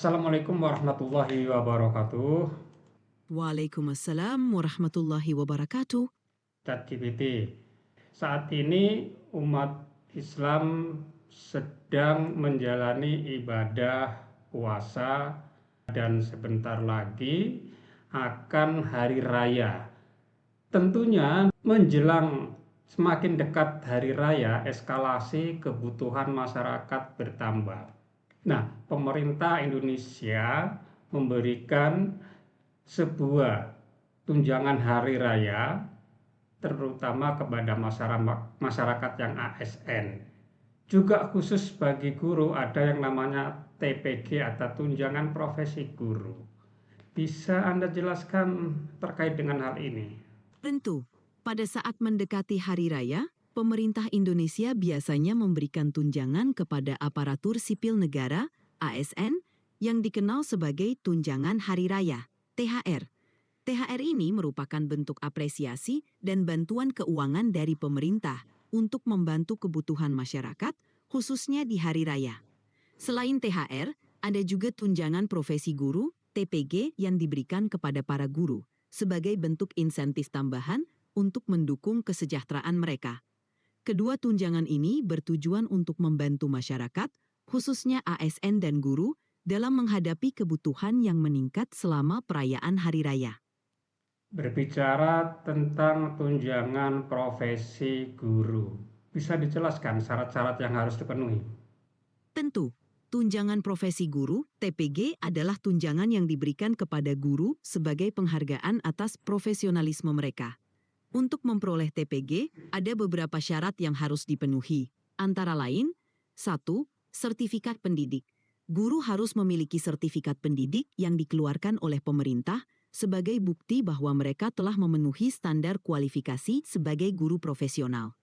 Assalamualaikum warahmatullahi wabarakatuh. Waalaikumsalam warahmatullahi wabarakatuh. ChatGPT. Saat ini umat Islam sedang menjalani ibadah puasa dan sebentar lagi akan hari raya. Tentunya menjelang semakin dekat hari raya, eskalasi kebutuhan masyarakat bertambah. Nah, pemerintah Indonesia memberikan sebuah tunjangan hari raya terutama kepada masyarakat yang ASN. Juga khusus bagi guru ada yang namanya TPG atau tunjangan profesi guru. Bisa Anda jelaskan terkait dengan hal ini? Tentu, pada saat mendekati hari raya, pemerintah Indonesia biasanya memberikan tunjangan kepada aparatur sipil negara (ASN) yang dikenal sebagai tunjangan hari raya (THR). THR ini merupakan bentuk apresiasi dan bantuan keuangan dari pemerintah untuk membantu kebutuhan masyarakat, khususnya di hari raya. Selain THR, ada juga tunjangan profesi guru (TPG) yang diberikan kepada para guru sebagai bentuk insentif tambahan untuk mendukung kesejahteraan mereka. Kedua tunjangan ini bertujuan untuk membantu masyarakat, khususnya ASN dan guru, dalam menghadapi kebutuhan yang meningkat selama perayaan hari raya. Berbicara tentang tunjangan profesi guru, bisa dijelaskan syarat-syarat yang harus dipenuhi? Tentu, tunjangan profesi guru (TPG) adalah tunjangan yang diberikan kepada guru sebagai penghargaan atas profesionalisme mereka. Untuk memperoleh TPG, ada beberapa syarat yang harus dipenuhi. Antara lain, 1. Sertifikat pendidik. Guru harus memiliki sertifikat pendidik yang dikeluarkan oleh pemerintah sebagai bukti bahwa mereka telah memenuhi standar kualifikasi sebagai guru profesional.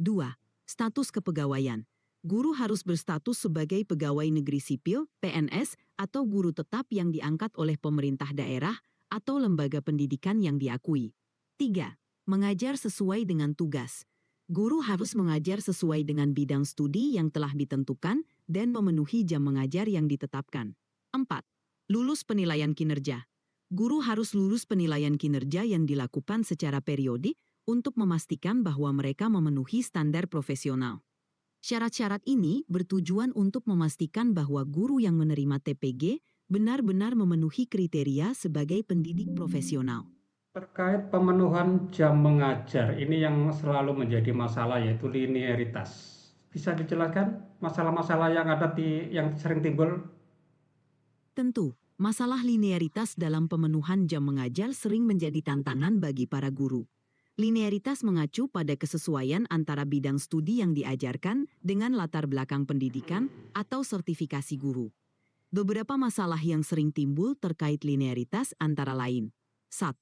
2. Status kepegawaian. Guru harus berstatus sebagai pegawai negeri sipil, PNS, atau guru tetap yang diangkat oleh pemerintah daerah atau lembaga pendidikan yang diakui. 3. Mengajar sesuai dengan tugas. Guru harus mengajar sesuai dengan bidang studi yang telah ditentukan dan memenuhi jam mengajar yang ditetapkan. 4. Lulus penilaian kinerja. Guru harus lulus penilaian kinerja yang dilakukan secara periodik untuk memastikan bahwa mereka memenuhi standar profesional. Syarat-syarat ini bertujuan untuk memastikan bahwa guru yang menerima TPG benar-benar memenuhi kriteria sebagai pendidik profesional. Terkait pemenuhan jam mengajar, ini yang selalu menjadi masalah yaitu linearitas. Bisa dijelaskan masalah-masalah yang sering timbul? Tentu, masalah linearitas dalam pemenuhan jam mengajar sering menjadi tantangan bagi para guru. Linearitas mengacu pada kesesuaian antara bidang studi yang diajarkan dengan latar belakang pendidikan atau sertifikasi guru. Beberapa masalah yang sering timbul terkait linearitas antara lain. 1.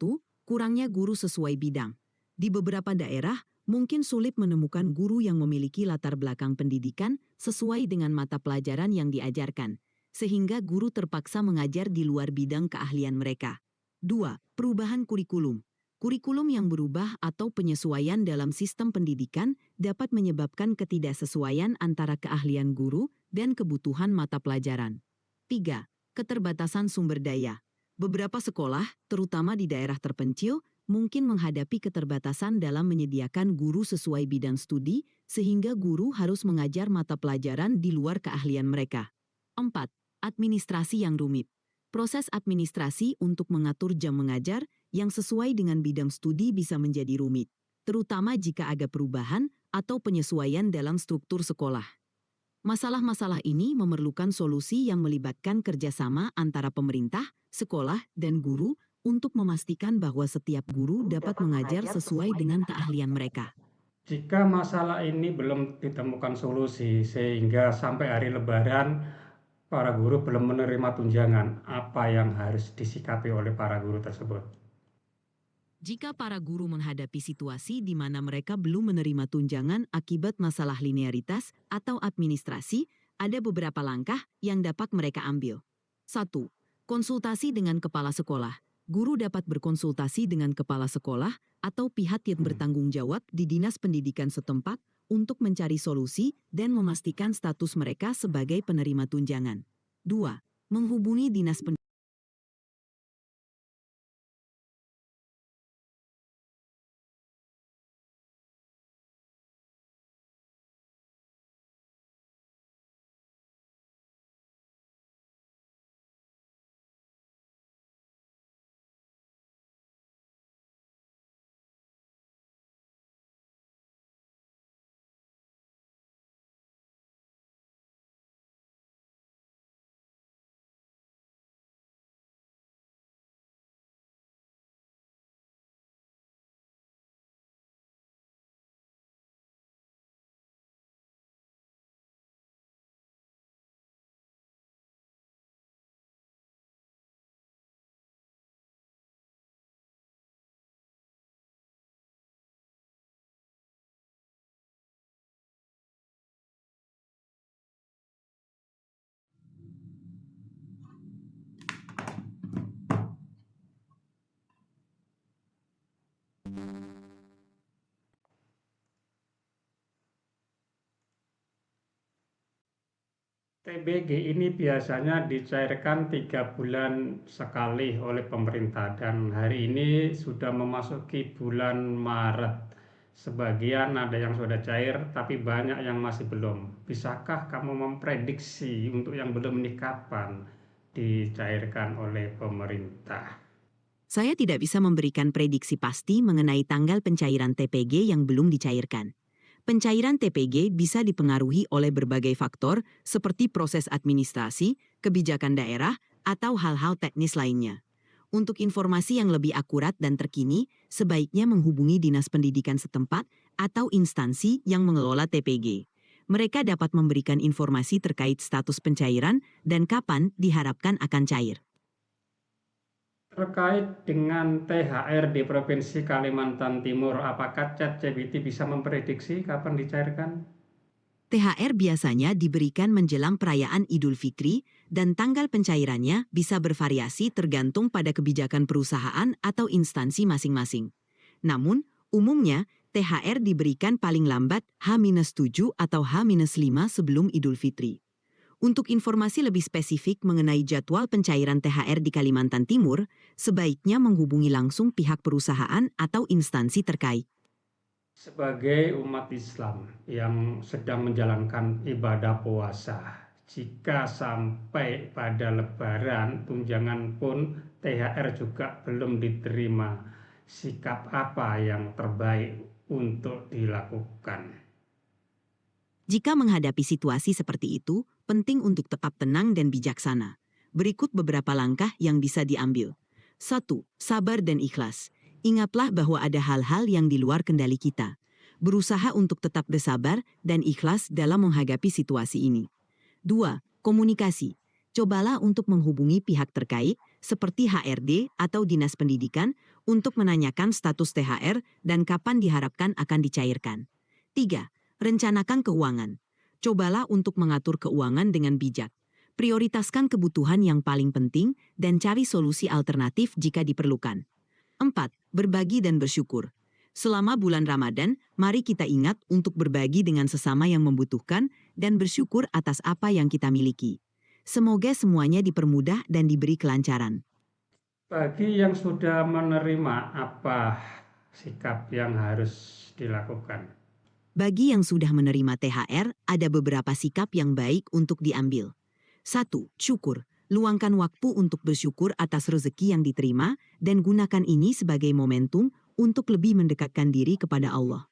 Kurangnya guru sesuai bidang. Di beberapa daerah, mungkin sulit menemukan guru yang memiliki latar belakang pendidikan sesuai dengan mata pelajaran yang diajarkan, sehingga guru terpaksa mengajar di luar bidang keahlian mereka. 2. Perubahan kurikulum. Kurikulum yang berubah atau penyesuaian dalam sistem pendidikan dapat menyebabkan ketidaksesuaian antara keahlian guru dan kebutuhan mata pelajaran. 3. Keterbatasan sumber daya. Beberapa sekolah, terutama di daerah terpencil, mungkin menghadapi keterbatasan dalam menyediakan guru sesuai bidang studi, sehingga guru harus mengajar mata pelajaran di luar keahlian mereka. 4. Administrasi yang rumit. Proses administrasi untuk mengatur jam mengajar yang sesuai dengan bidang studi bisa menjadi rumit, terutama jika ada perubahan atau penyesuaian dalam struktur sekolah. Masalah-masalah ini memerlukan solusi yang melibatkan kerjasama antara pemerintah, sekolah, dan guru untuk memastikan bahwa setiap guru dapat mengajar sesuai dengan keahlian mereka. Jika masalah ini belum ditemukan solusi sehingga sampai hari Lebaran para guru belum menerima tunjangan, apa yang harus disikapi oleh para guru tersebut? Jika para guru menghadapi situasi di mana mereka belum menerima tunjangan akibat masalah linearitas atau administrasi, ada beberapa langkah yang dapat mereka ambil. 1. Konsultasi dengan kepala sekolah. Guru dapat berkonsultasi dengan kepala sekolah atau pihak yang bertanggung jawab di dinas pendidikan setempat untuk mencari solusi dan memastikan status mereka sebagai penerima tunjangan. 2. menghubungi Dinas Pendidikan. TBG ini biasanya dicairkan 3 bulan sekali oleh pemerintah dan hari ini sudah memasuki bulan Maret. Sebagian ada yang sudah cair, tapi banyak yang masih belum. Bisakah kamu memprediksi untuk yang belum ini kapan dicairkan oleh pemerintah? Saya tidak bisa memberikan prediksi pasti mengenai tanggal pencairan TPG yang belum dicairkan. Pencairan TPG bisa dipengaruhi oleh berbagai faktor seperti proses administrasi, kebijakan daerah, atau hal-hal teknis lainnya. Untuk informasi yang lebih akurat dan terkini, sebaiknya menghubungi Dinas Pendidikan setempat atau instansi yang mengelola TPG. Mereka dapat memberikan informasi terkait status pencairan dan kapan diharapkan akan cair. Terkait dengan THR di Provinsi Kalimantan Timur, apakah ChatGPT bisa memprediksi kapan dicairkan? THR biasanya diberikan menjelang perayaan Idul Fitri dan tanggal pencairannya bisa bervariasi tergantung pada kebijakan perusahaan atau instansi masing-masing. Namun, umumnya THR diberikan paling lambat H-7 atau H-5 sebelum Idul Fitri. Untuk informasi lebih spesifik mengenai jadwal pencairan THR di Kalimantan Timur, sebaiknya menghubungi langsung pihak perusahaan atau instansi terkait. Sebagai umat Islam yang sedang menjalankan ibadah puasa, jika sampai pada Lebaran tunjangan pun THR juga belum diterima, sikap apa yang terbaik untuk dilakukan? Jika menghadapi situasi seperti itu, penting untuk tetap tenang dan bijaksana. Berikut beberapa langkah yang bisa diambil. 1. Sabar dan ikhlas. Ingatlah bahwa ada hal-hal yang di luar kendali kita. Berusaha untuk tetap bersabar dan ikhlas dalam menghadapi situasi ini. 2. Komunikasi. Cobalah untuk menghubungi pihak terkait, seperti HRD atau Dinas Pendidikan, untuk menanyakan status THR dan kapan diharapkan akan dicairkan. 3. Rencanakan keuangan. Cobalah untuk mengatur keuangan dengan bijak. Prioritaskan kebutuhan yang paling penting dan cari solusi alternatif jika diperlukan. 4. Berbagi dan bersyukur. Selama bulan Ramadan, mari kita ingat untuk berbagi dengan sesama yang membutuhkan dan bersyukur atas apa yang kita miliki. Semoga semuanya dipermudah dan diberi kelancaran. Bagi yang sudah menerima, apa sikap yang harus dilakukan? Bagi yang sudah menerima THR, ada beberapa sikap yang baik untuk diambil. 1. Syukur. Luangkan waktu untuk bersyukur atas rezeki yang diterima dan gunakan ini sebagai momentum untuk lebih mendekatkan diri kepada Allah.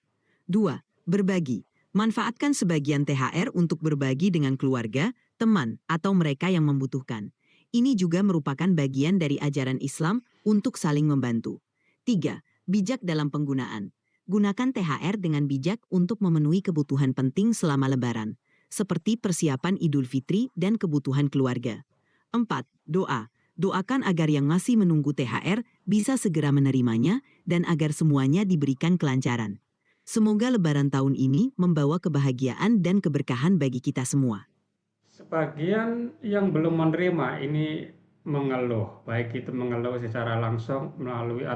2. Berbagi. Manfaatkan sebagian THR untuk berbagi dengan keluarga, teman, atau mereka yang membutuhkan. Ini juga merupakan bagian dari ajaran Islam untuk saling membantu. 3. Bijak dalam penggunaan. Gunakan THR dengan bijak untuk memenuhi kebutuhan penting selama Lebaran, seperti persiapan Idul Fitri dan kebutuhan keluarga. 4. Doa. Doakan agar yang masih menunggu THR bisa segera menerimanya dan agar semuanya diberikan kelancaran. Semoga Lebaran tahun ini membawa kebahagiaan dan keberkahan bagi kita semua. Sebagian yang belum menerima ini mengeluh, baik itu mengeluh secara langsung melalui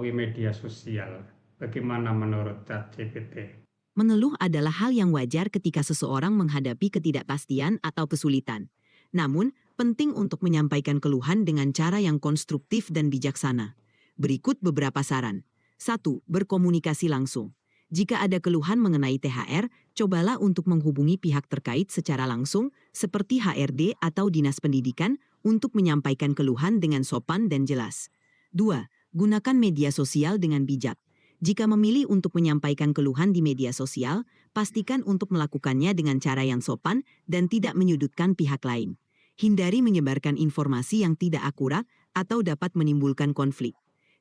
media sosial. Bagaimana menurut ChatGPT? Mengeluh adalah hal yang wajar ketika seseorang menghadapi ketidakpastian atau kesulitan. Namun, penting untuk menyampaikan keluhan dengan cara yang konstruktif dan bijaksana. Berikut beberapa saran. 1. Berkomunikasi langsung. Jika ada keluhan mengenai THR, cobalah untuk menghubungi pihak terkait secara langsung, seperti HRD atau Dinas Pendidikan, untuk menyampaikan keluhan dengan sopan dan jelas. 2. Gunakan media sosial dengan bijak. Jika memilih untuk menyampaikan keluhan di media sosial, pastikan untuk melakukannya dengan cara yang sopan dan tidak menyudutkan pihak lain. Hindari menyebarkan informasi yang tidak akurat atau dapat menimbulkan konflik.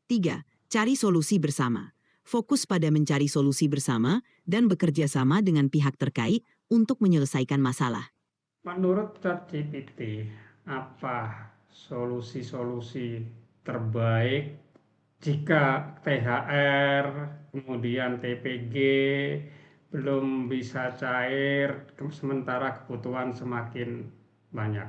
3. Cari solusi bersama. Fokus pada mencari solusi bersama dan bekerja sama dengan pihak terkait untuk menyelesaikan masalah. Menurut ChatGPT, apa solusi-solusi terbaik jika THR, kemudian TPG belum bisa cair, sementara kebutuhan semakin banyak?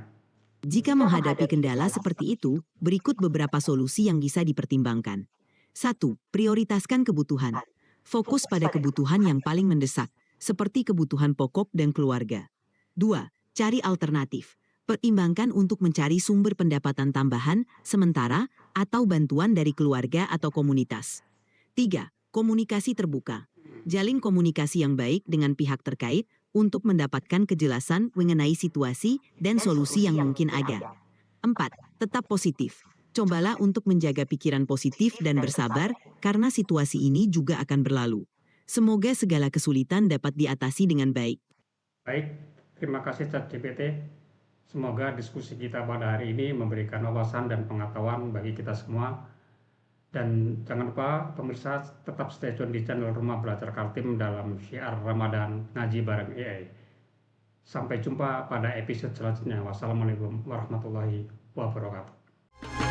Jika menghadapi kendala seperti itu, berikut beberapa solusi yang bisa dipertimbangkan. 1. Prioritaskan kebutuhan. Fokus pada kebutuhan yang paling mendesak, seperti kebutuhan pokok dan keluarga. 2. Cari alternatif. Pertimbangkan untuk mencari sumber pendapatan tambahan, sementara, atau bantuan dari keluarga atau komunitas. 3. Komunikasi terbuka. Jalin komunikasi yang baik dengan pihak terkait untuk mendapatkan kejelasan mengenai situasi dan solusi yang mungkin ada. 4. Tetap positif. Cobalah untuk menjaga pikiran positif dan bersabar karena situasi ini juga akan berlalu. Semoga segala kesulitan dapat diatasi dengan baik. Baik, terima kasih ChatGPT. Semoga diskusi kita pada hari ini memberikan wawasan dan pengetahuan bagi kita semua. Dan jangan lupa pemirsa tetap stay tune di channel Rumah Belajar Kaltim dalam syiar Ramadan Ngaji Bareng AI. Sampai jumpa pada episode selanjutnya. Wassalamualaikum warahmatullahi wabarakatuh.